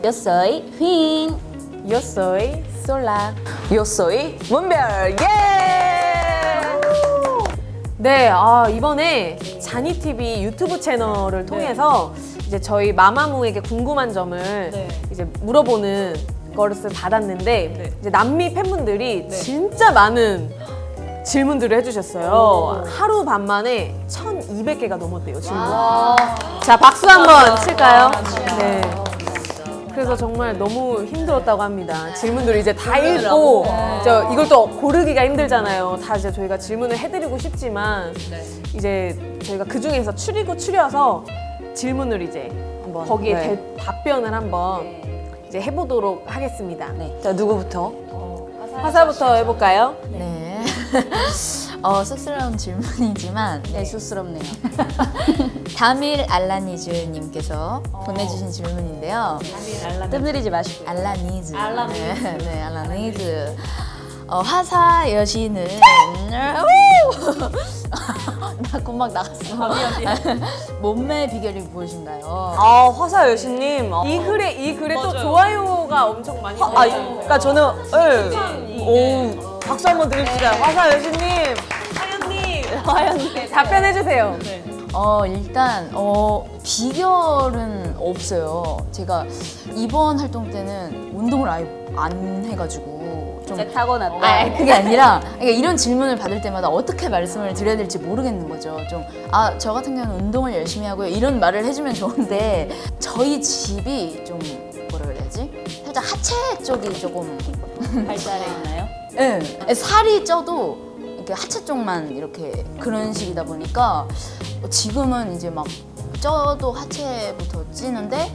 Yo soy Hin. Yo soy Sola. Yo soy 문별. 예! 네, 이번에 자니TV 유튜브 채널을 통해서 이제 저희 마마무에게 궁금한 점을 이제 물어보는 것을 받았는데 이제 남미 팬분들이 진짜 많은 질문들을 해주셨어요. 하루 반 만에 1,200개가 넘었대요, 질문. 자, 박수 한번 칠까요? 네. 그래서 정말 너무 힘들었다고 합니다. 질문들을 이제 다 읽고 이걸 또 고르기가 힘들잖아요. 다 이제 저희가 질문을 해드리고 싶지만 이제 저희가 그 중에서 추려서 질문을 이제 한번, 거기에 답변을 한번 이제 해보도록 하겠습니다. 자, 누구부터? 화사부터 해볼까요? 네. 쑥스러운 질문이지만 쑥스럽네요. 다밀 알라니즈님께서 보내주신 질문인데요. 뜸들이지 마시고 알라니즈. 네, 알라니즈. 화사 여신은 나 금방 나갔어. 몸매 비결이 무엇인가요? 화사 여신님. 이 글에 또 좋아요가 엄청 많이 그러니까 저는, 박수 한번 드립시다. 화사 여신님. 네, 답변해주세요. 일단 비결은 없어요. 제가 이번 활동 때는 운동을 아예 안 해가지고 좀 타고났다. 그게 아니라 그러니까 이런 질문을 받을 때마다 어떻게 말씀을 드려야 될지 모르겠는 거죠. 저 같은 경우는 운동을 열심히 하고요. 이런 말을 해주면 좋은데 저희 집이 좀 뭐라 그래야지? 살짝 하체 쪽이 조금 발달해 있나요? 네. 살이 쪄도 이렇게 하체 쪽만 이렇게 그런 식이다 보니까 지금은 이제 막 쪄도 하체부터 찌는데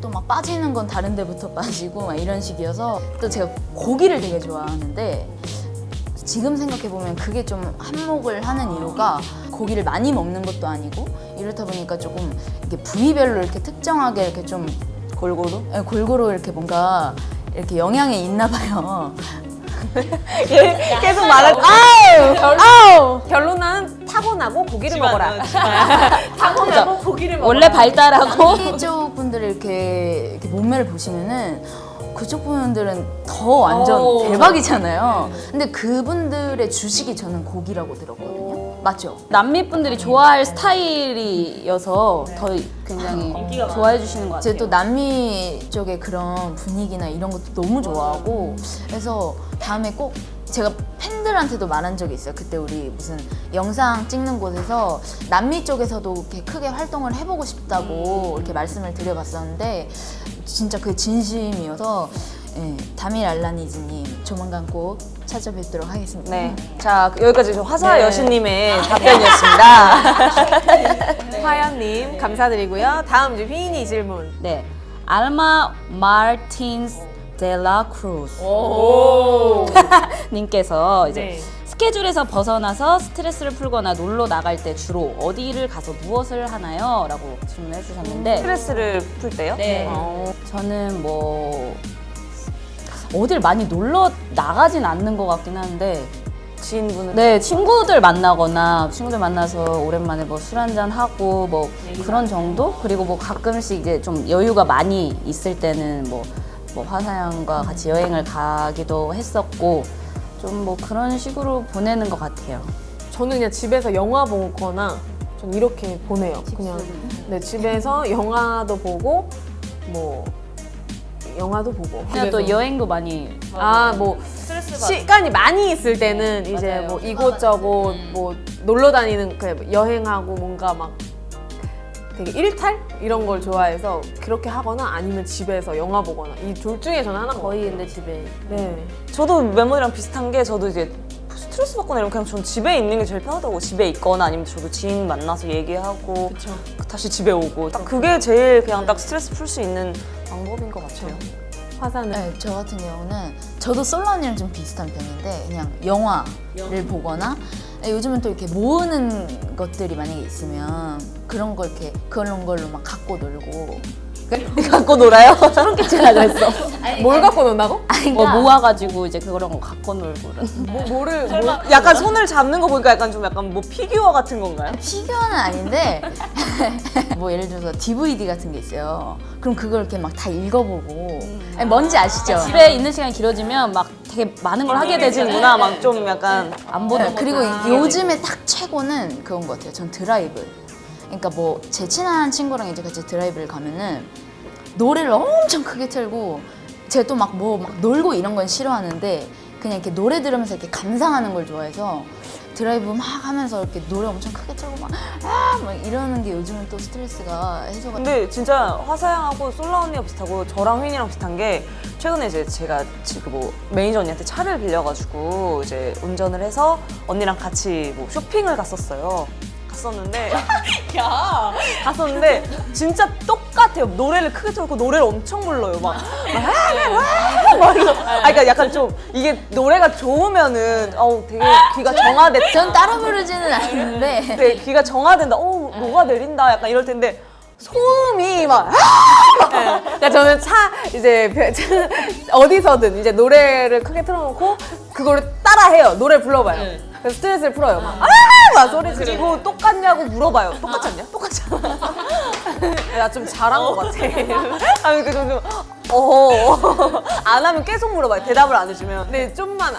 또 막 빠지는 건 다른 데부터 빠지고 막 이런 식이어서 또 제가 고기를 되게 좋아하는데 지금 생각해보면 그게 좀 한몫을 하는 이유가 고기를 많이 먹는 것도 아니고 이렇다 보니까 조금 이렇게 부위별로 이렇게 특정하게 이렇게 좀 골고루? 네, 골고루 이렇게 뭔가 이렇게 영향이 있나 봐요. 계속 말하고. 결론은 타고나고 고기를 먹어라. 타고나고 고기를 먹어라. 원래 발달하고 이쪽 분들 이렇게 몸매를 보시면은 그쪽 분들은 더 완전 대박이잖아요. 근데 그분들의 주식이 저는 고기라고 들었거든요. 맞죠? 남미 분들이 좋아할 스타일이어서 더 굉장히 좋아해 주시는 것 같아요. 제가 또 남미 쪽의 그런 분위기나 이런 것도 너무 좋아하고 그래서 다음에 꼭 제가 팬들한테도 말한 적이 있어요. 그때 우리 무슨 영상 찍는 곳에서 남미 쪽에서도 이렇게 크게 활동을 해보고 싶다고 이렇게 말씀을 드려봤었는데 진짜 그게 진심이어서 다밀 알라니즈님 조만간 꼭 찾아뵙도록 하겠습니다. 네. 자, 여기까지 화사 여신님의 답변이었습니다. 화연님 감사드리고요. 다음 이제 휘인이 질문. 네, 알마 마틴스 델라 크루스 님께서 이제 네. 스케줄에서 벗어나서 스트레스를 풀거나 놀러 나갈 때 주로 어디를 가서 무엇을 하나요? 라고 질문해 주셨는데 스트레스를 풀 때요? 네. 저는 뭐 어딜 많이 놀러 나가진 않는 것 같긴 한데 지인분은? 네, 친구들 만나서 오랜만에 뭐 술 한잔 하고 뭐 그런 정도? 그리고 뭐 가끔씩 이제 좀 여유가 많이 있을 때는 뭐 화사양과 같이 여행을 가기도 했었고 좀 뭐 그런 식으로 보내는 것 같아요. 저는 그냥 집에서 영화 보거나 전 이렇게 보내요. 그냥 집에서 영화도 보고 뭐 영화도 보고. 그냥 또 여행도 많이 뭐 시간이 많이 있을 때는 이제 뭐 이곳저곳 뭐 놀러 다니는 여행하고 뭔가 막 되게 일탈 이런 걸 좋아해서 그렇게 하거나 아니면 집에서 영화 보거나 이 둘 중에 저는 하나인 것 거의 같아요. 근데 집에 네. 저도 멤버들이랑 비슷한 게 저도 이제 스트레스 받거나 이러면 그냥 전 집에 있는 게 제일 편하다고. 집에 있거나 아니면 저도 지인 만나서 얘기하고 다시 집에 오고 딱 그게 제일 그냥 딱 스트레스 풀 수 있는 방법인 것 같아요. 화사는 네, 저 같은 경우는 저도 솔로 언니랑 좀 비슷한 편인데 그냥 영화를 보거나 요즘은 또 이렇게 모으는 것들이 만약에 있으면 그런 걸 이렇게 그런 걸로 막 갖고 놀고 갖고 놀아요? 소름 끼치려고 했어. 뭘 갖고 논다고? 뭐 모아가지고 이제 그런 거 갖고 놀고는. 뭐를 약간 손을 잡는 거 보니까 약간 좀 약간 뭐 피규어 같은 건가요? 피규어는 아닌데 뭐 예를 들어서 DVD 같은 게 있어요. 그럼 그걸 이렇게 막 다 읽어보고 아니, 뭔지 아시죠? 집에 있는 시간이 길어지면 막 되게 많은 걸 하게 되지구나. 되지구나 막 좀 약간 안 보는 네, 그리고 요즘에 딱 최고는 그건 것 같아요. 전 드라이브. 그러니까 뭐 제 친한 친구랑 이제 같이 드라이브를 가면은 노래를 엄청 크게 틀고 제가 또 막 놀고 이런 건 싫어하는데 그냥 이렇게 노래 들으면서 이렇게 감상하는 걸 좋아해서 드라이브 막 하면서 이렇게 노래 엄청 크게 틀고 막 이러는 게 요즘은 또 스트레스가 해소가 근데 진짜 화사양하고 솔라 언니가 비슷하고 저랑 휘인이랑 비슷한 게 최근에 이제 제가 지금 뭐 매니저 언니한테 차를 빌려가지고 이제 운전을 해서 언니랑 같이 뭐 쇼핑을 갔었어요. 갔었는데 진짜 똑같아요. 노래를 크게 틀고 노래를 엄청 불러요. 막 이러면서 그러니까 약간 좀 이게 노래가 좋으면은 되게 귀가 정화됐다. 전 따라 부르지는 않는데 되게 귀가 정화된다. 녹아내린다. 약간 이럴 텐데 소음이 막 그러니까 저는 어디서든 이제 노래를 크게 틀어놓고 그거를 따라해요. 노래 불러봐요. 그래서 스트레스를 풀어요. 막 소리 지르고. 그리고 똑같냐고 물어봐요. 똑같지 않냐? 똑같지 않아? 나 좀 잘한 것 같아. 아니 안 하면 계속 물어봐요. 대답을 안 해주면. 근데 좀만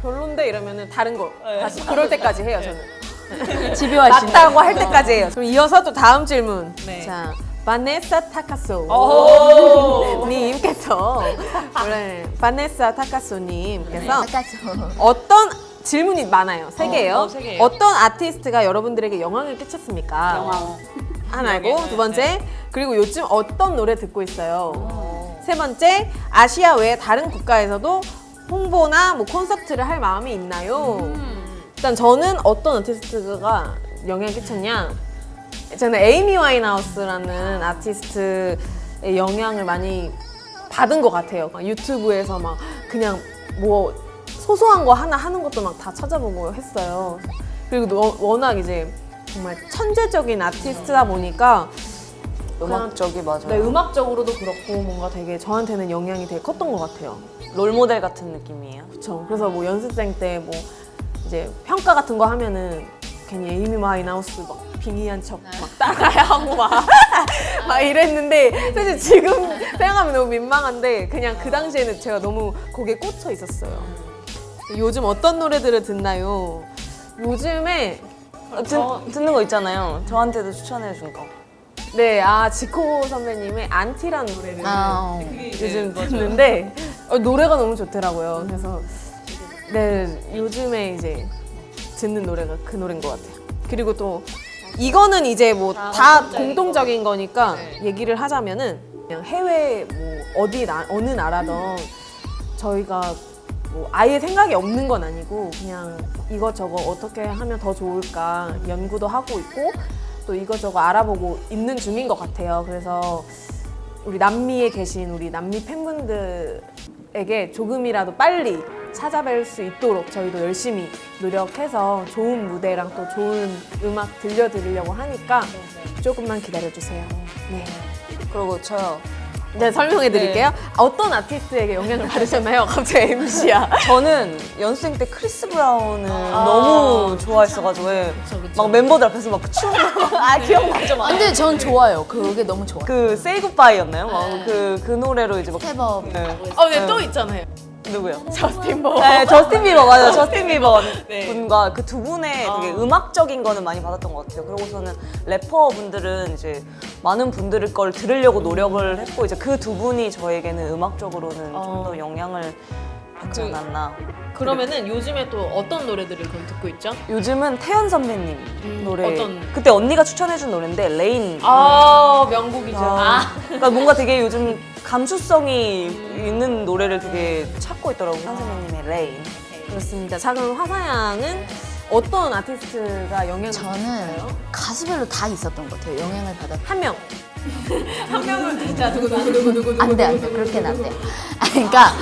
별론데 이러면은 다른 거 다시 그럴 때까지 해요 저는. 집요하시네. 맞다고 할 때까지 해요. 그럼 이어서 또 다음 질문. 자, 바네사 타카소 님께서 원래 바네사 타카소 님께서 아까죠. 어떤 질문이 많아요. 세 개예요. 세 개예요. 어떤 아티스트가 여러분들에게 영향을 끼쳤습니까? 하나고 두 번째 그리고 요즘 어떤 노래 듣고 있어요? 세 번째 아시아 외 다른 국가에서도 홍보나 뭐 콘서트를 할 마음이 있나요? 일단 저는 어떤 아티스트가 영향을 끼쳤냐? 저는 에이미 와인하우스라는 아티스트의 영향을 많이 받은 것 같아요. 막 유튜브에서 막 그냥 뭐 소소한 거 하나 하는 것도 막 다 찾아보고 했어요. 그리고 워낙 이제 정말 천재적인 아티스트다 보니까 음악적이 맞아요. 네, 음악적으로도 그렇고 뭔가 되게 저한테는 영향이 되게 컸던 것 같아요. 롤모델 같은 느낌이에요. 그렇죠. 그래서 뭐 연습생 때 뭐 이제 평가 같은 거 하면은 괜히 에이미 와인하우스 막 빙의한 척 막 따라야 하고 막 이랬는데 사실 지금 생각하면 너무 민망한데 그냥 그 당시에는 제가 너무 곡에 꽂혀 있었어요. 요즘 어떤 노래들을 듣나요? 요즘에 듣는 거 있잖아요. 저한테도 추천해 준 거. 네, 지코 선배님의 안티라는 노래를 요즘 듣는데 노래가 너무 좋더라고요. 그래서 네, 요즘에 이제 듣는 노래가 그 노래인 것 같아요. 그리고 또 이거는 이제 뭐 다 공통적인 거니까 얘기를 하자면은 그냥 해외 뭐 어느 나라든 저희가 뭐 아예 생각이 없는 건 아니고 그냥 이것저것 어떻게 하면 더 좋을까 연구도 하고 있고 또 이것저것 알아보고 있는 중인 것 같아요. 그래서 우리 남미에 계신 우리 남미 팬분들에게 조금이라도 빨리 찾아뵐 수 있도록 저희도 열심히 노력해서 좋은 무대랑 또 좋은 음악 들려드리려고 하니까 조금만 기다려주세요. 네. 그리고 저요. 네, 설명해 드릴게요. 어떤 아티스트에게 영향을 받으셨나요? 갑자기 MC야. 저는 연습생 때 크리스 브라운을 너무 좋아했어가지고 막 멤버들 앞에서 막 춤을 기억나죠? 막. 근데 전 좋아요. 그게 너무 좋아요. 그 Say Goodbye였나요? 막 그 노래로 이제 막 스텝업. 네. 근데 또 있잖아요. 누구요? 저스틴 버버. 네, 저스틴 비버 맞아요. 저스틴 비버 분과 그 두 분의 되게 음악적인 거는 많이 받았던 것 같아요. 그러고서는 래퍼 분들은 이제 많은 분들의 걸 들으려고 노력을 했고 이제 그 두 분이 저에게는 음악적으로는 좀 더 영향을 받지 않았나. 그러면은 요즘에 또 어떤 노래들을 그럼 듣고 있죠? 요즘은 태연 선배님 노래. 어떤? 그때 언니가 추천해준 노래인데 레인. 명곡이죠. 그러니까 뭔가 되게 요즘 감수성이 있는 노래를 되게 찾고 있더라고요. 한 선배님의 레인. 그렇습니다. 자, 그럼 화사양은 어떤 아티스트가 영향을 저는 받았어요? 가수별로 다 있었던 것 같아요. 영향을 받았. 한 명. 한 명을 진짜 누구. 안 돼. 그렇게는 안 돼. 그러니까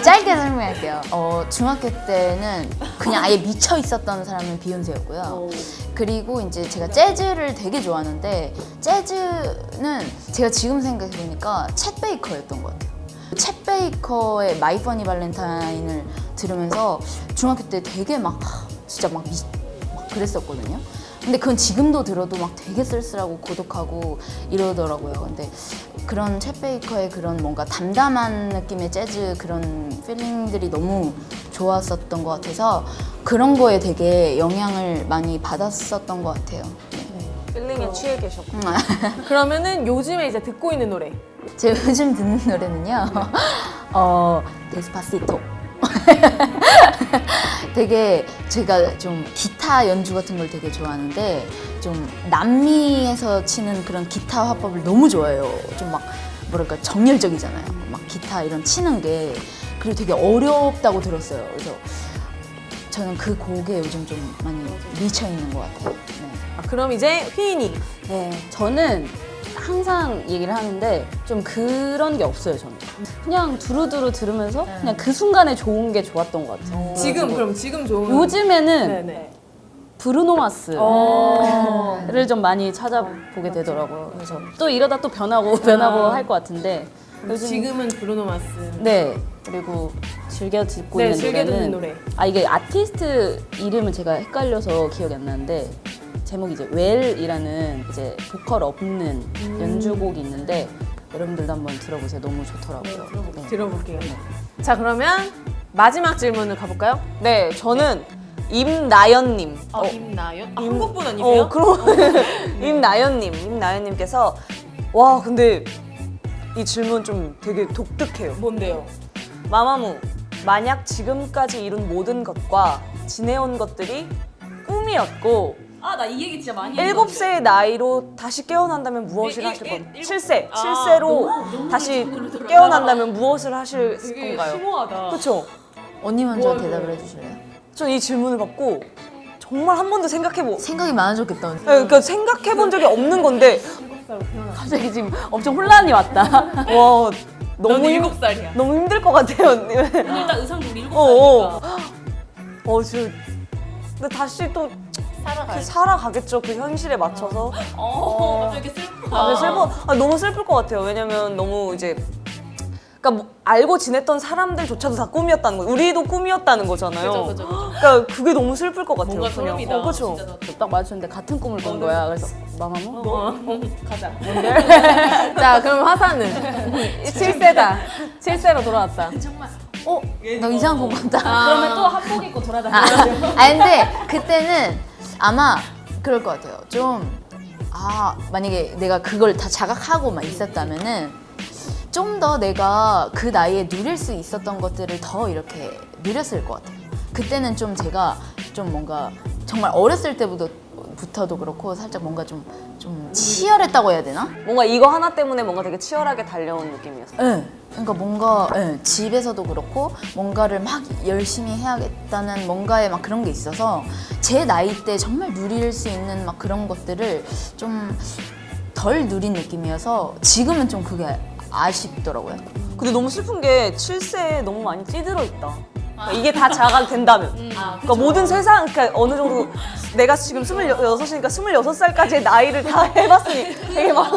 짧게 설명할게요. 중학교 때는 그냥 아예 미쳐 있었던 사람은 비욘세였고요. 그리고 이제 제가 재즈를 되게 좋아하는데 재즈는 제가 지금 생각해 보니까 챗 베이커였던 것 같아요. 챗 베이커의 마이 퍼니 발렌타인을 들으면서 중학교 때 되게 막 진짜 막 그랬었거든요. 근데 그건 지금도 들어도 막 되게 쓸쓸하고 고독하고 이러더라고요. 근데 그런 챗 베이커의 그런 뭔가 담담한 느낌의 재즈 그런 필링들이 너무 좋았었던 것 같아서 그런 거에 되게 영향을 많이 받았었던 것 같아요. 필링에 취해 계셨고. 그러면은 요즘에 이제 듣고 있는 노래. 제가 요즘 듣는 노래는요. 데스파시토. 되게 제가 좀 기타 연주 같은 걸 되게 좋아하는데 좀 남미에서 치는 그런 기타 화법을 너무 좋아해요. 좀 막 뭐랄까 정열적이잖아요. 막 기타 이런 치는 게 그리고 되게 어렵다고 들었어요. 그래서 저는 그 곡에 요즘 좀 많이 미쳐 있는 것 같아요. 네. 그럼 이제 휘인이. 네, 저는 항상 얘기를 하는데 좀 그런 게 없어요, 저는. 그냥 두루두루 들으면서 그냥 그 순간에 좋은 게 좋았던 것 같아요. 그럼 지금 좋은. 요즘에는 네네. 브루노 마스를 좀 많이 찾아보게 되더라고요. 그래서 또 이러다 또 변하고 할 것 같은데 요즘 지금은 브루노 마스. 네, 그리고 즐겨 듣고 네, 있는 즐겨 노래는 듣는 노래. 이게 아티스트 이름은 제가 헷갈려서 기억이 안 나는데 제목이 이제 웰이라는 이제 보컬 없는 연주곡이 있는데 여러분들도 한번 들어보세요. 너무 좋더라고요. 네. 들어볼게요. 자, 그러면 마지막 질문을 가볼까요? 네, 저는 임나연님. 임나연? 한국 분 아니세요? 그럼 임나연님께서 와 근데 이 질문 좀 되게 독특해요. 뭔데요? 마마무, 만약 지금까지 이룬 모든 것과 지내온 것들이 꿈이었고 나 이 얘기 진짜 많이 7세의 나이로 다시 깨어난다면 무엇을 하실 건가요? 7세로 다시 깨어난다면 무엇을 하실 건가요? 심오하다. 그렇죠? 언니 먼저 대답을 해주실래요? 전 이 질문을 받고 정말 한 번도 생각이 많아졌겠다. 언니. 그러니까 생각해본 적이 없는 건데 갑자기 지금 엄청 혼란이 왔다. 와 너무 7살이야. 너무 힘들 것 같아요. 언니. 오늘 딱 의상도 우리 7살이니까. 근데 다시 또 살아가겠죠. 그 현실에 맞춰서. 갑자기 슬퍼. 너무 슬플 것 같아요. 왜냐면 너무 이제 그러니까 뭐 알고 지냈던 사람들조차도 다 꿈이었다는 거. 우리도 꿈이었다는 거잖아요. 그죠. 그러니까 그게 너무 슬플 것 같아요. 뭔가 그냥. 소름이다. 그렇죠. 딱 마주쳤는데 같은 꿈을 꾼 거야. 그래서 마마무? 가자. 자, 그럼 화사는 7세다. 7세로 돌아왔다. 나 이상한 거 같다. 그러면 또 한복 입고 돌아다녀. 근데 그때는 아마 그럴 것 같아요. 만약에 내가 그걸 다 자각하고 막 있었다면은 좀 더 내가 그 나이에 누릴 수 있었던 것들을 더 이렇게 누렸을 것 같아요. 그때는 좀 제가 좀 뭔가 정말 어렸을 때부터도 그렇고 살짝 뭔가 좀 치열했다고 해야 되나? 뭔가 이거 하나 때문에 뭔가 되게 치열하게 달려온 느낌이었어요. 네. 그러니까 뭔가 집에서도 그렇고 뭔가를 막 열심히 해야겠다는 뭔가에 막 그런 게 있어서 제 나이 때 정말 누릴 수 있는 막 그런 것들을 좀 덜 누린 느낌이어서 지금은 좀 그게 아쉽더라고요. 근데 너무 슬픈 게 7세에 너무 많이 찌들어 있다. 그러니까 이게 다 자가 된다면. 그러니까 모든 세상, 그러니까 어느 정도 내가 지금 26이니까 26살까지의 나이를 다 해봤으니 되게 막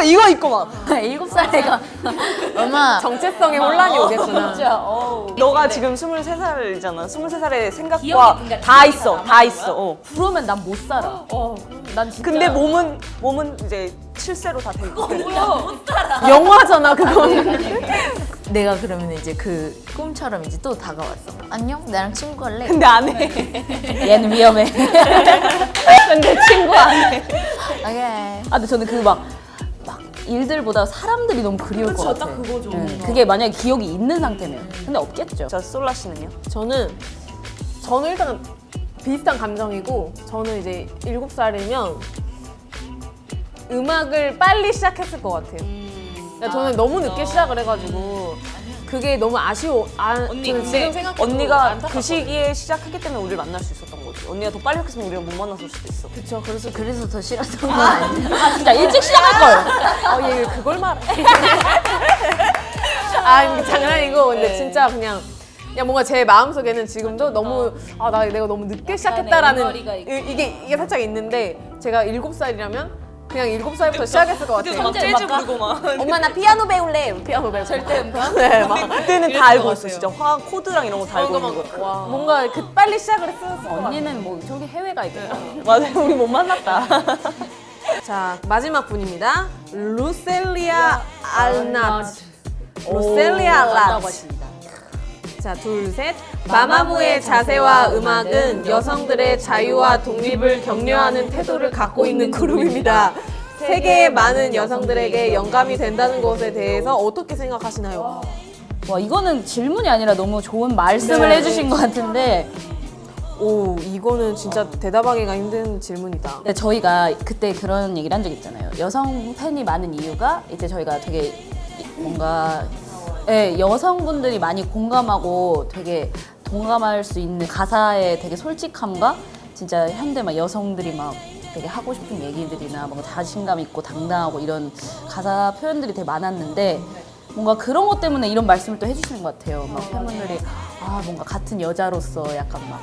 이거 있고 막 7살애가 얼마 정체성에 혼란이 오겠구나. 너가 지금 23살이잖아. 23살의 생각과 기억이 그러니까 다 있어. 다 있어. 그러면 난 못 살아. 난 진짜. 근데 몸은 이제 7세로 다 돼 있고. 영화잖아, 그건. 내가 그러면 이제 그 꿈처럼 이제 또 다가왔어. 안녕, 나랑 친구 할래? 근데 안 해. 얘는 위험해. 근데 친구 안 해. 오케이. 근데 저는 그 막 일들보다 사람들이 너무 그리울 것 같아. 딱 그거죠. 그게 만약에 기억이 있는 상태면. 근데 없겠죠. 자, 솔라 씨는요? 저는 일단 비슷한 감정이고, 저는 이제 7살이면 음악을 빨리 시작했을 것 같아요. 그러니까 저는 너무 늦게 시작을 해가지고 그게 너무 아쉬워. 저는 지금 생각해도 언니가 그 안타깝거든요. 시기에 시작했기 때문에 우리를 만날 수 있었던 거지. 언니가 더 빨리 했으면 우리가 못 만났을 수도 있어. 그쵸. 그래서 더 싫었던 건 아니야. 진짜 일찍 시작할 걸. 얘 그걸 말해. 이게 장난이고, 근데 진짜 그냥 뭔가 제 마음속에는 지금도 너무 내가 너무 늦게 시작했다라는 애머리가 있고. 이게 살짝 있는데, 제가 7살이라면 그냥 7살부터 시작했을 것 같아요. 막 재즈 부르고 막. 엄마 나 피아노 배울래. 피아노 배울래. 절대 음감. 네, 막 그때는 다 알고 있어 진짜 화 코드랑 이런 거 다 알고 있는 거. 와. 뭔가 빨리 시작을 했었을 것 같아요. 언니는 뭐 저기 해외가 있겠다. 맞아요 우리 못 만났다. 자, 마지막 분입니다. 루셀리아 알낫. 루셀리아 알낫. 자, 둘, 셋. 마마무의 자세와 음악은 여성들의 자유와 독립을 격려하는 태도를 갖고 있는 그룹입니다. 세계의 많은 여성들에게 영감이 된다는 것에 대해서 어떻게 생각하시나요? 와 이거는 질문이 아니라 너무 좋은 말씀을 네. 해주신 것 같은데 오, 이거는 진짜 대답하기가 힘든 질문이다. 근데 저희가 그때 그런 얘기를 한 적 있잖아요. 여성 팬이 많은 이유가 이제 저희가 되게 뭔가 여성분들이 많이 공감하고 되게 동감할 수 있는 가사의 되게 솔직함과 진짜 현대 막 여성들이 막 되게 하고 싶은 얘기들이나 뭔가 자신감 있고 당당하고 이런 가사 표현들이 되게 많았는데 뭔가 그런 것 때문에 이런 말씀을 또 해주시는 것 같아요. 막 팬분들이 뭔가 같은 여자로서 약간 막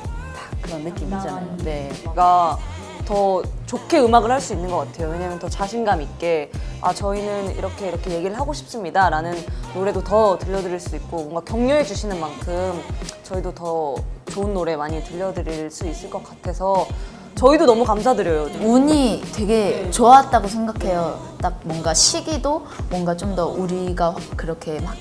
그런 느낌이잖아요. 네. 가 더 좋게 음악을 할 수 있는 것 같아요. 왜냐면 더 자신감 있게 저희는 이렇게 얘기를 하고 싶습니다 라는 노래도 더 들려드릴 수 있고 뭔가 격려해 주시는 만큼 저희도 더 좋은 노래 많이 들려드릴 수 있을 것 같아서 저희도 너무 감사드려요. 운이 되게 좋았다고 생각해요. 딱 뭔가 시기도 뭔가 좀 더 우리가 그렇게 막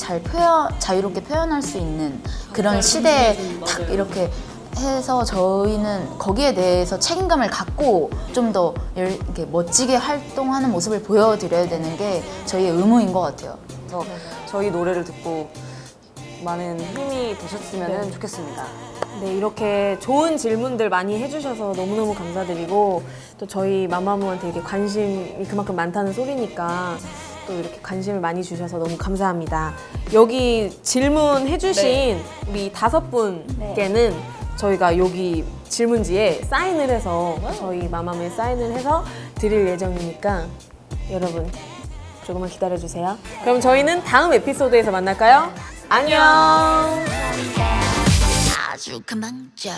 자유롭게 표현할 수 있는 그런 시대에 딱 이렇게 해서 저희는 거기에 대해서 책임감을 갖고 좀 더 이렇게 멋지게 활동하는 모습을 보여드려야 되는 게 저희의 의무인 것 같아요. 그래서 저희 노래를 듣고 많은 힘이 되셨으면 좋겠습니다. 네, 이렇게 좋은 질문들 많이 해주셔서 너무너무 감사드리고 또 저희 마마무한테 이렇게 관심이 그만큼 많다는 소리니까 또 이렇게 관심을 많이 주셔서 너무 감사합니다. 여기 질문해주신 우리 5분께는 저희가 여기 질문지에 사인을 해서 저희 마마무에 사인을 해서 드릴 예정이니까 여러분 조금만 기다려주세요. 그럼 저희는 다음 에피소드에서 만날까요? 안녕! 아주 그만 좀